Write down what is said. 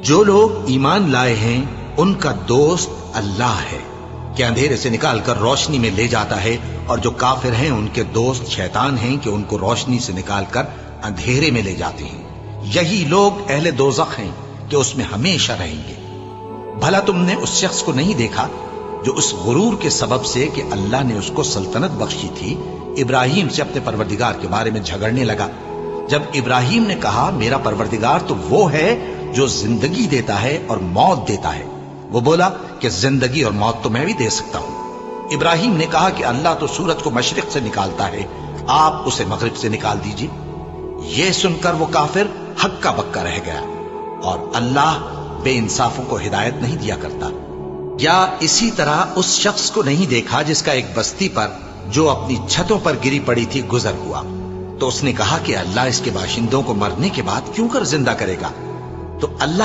जो लोग ईमान लाए हैं उनका दोस्त अल्लाह है कि अंधेरे से निकालकर रोशनी में ले जाता है, और जो काफिर हैं उनके दोस्त शैतान हैं कि उनको रोशनी से निकालकर अंधेरे में ले जाते हैं। यही लोग अहले दोज़ख हैं कि उसमें हमेशा रहेंगे। भला तुमने उस शख्स को नहीं देखा जो उस गुरूर के सबब से कि अल्लाह ने उसको सल्तनत बख्शी थी, इब्राहिम से अपने परवरदिगार के बारे में झगड़ने लगा। जब इब्राहिम ने कहा मेरा परवरदिगार तो वो है जो जिंदगी देता है और मौत देता है, वो बोला कि जिंदगी और मौत तो मैं भी दे सकता हूं। इब्राहिम ने कहा कि अल्लाह तो सूरज को मशरिक से निकालता है, आप उसे मगरिब से निकाल दीजिए। यह सुनकर वो काफिर हक्का बक्का रह गया, और अल्लाह बेइंसाफों को हिदायत नहीं दिया करता। या इसी तरह उस शख्स को नहीं देखा जिसका एक बस्ती पर जो अपनी छतों पर गिरी पड़ी थी गुजर हुआ, तो उसने कहा कि अल्लाह इसके बाशिंदों को मरने के बाद क्यों कर जिंदा करेगा। तो अल्लाह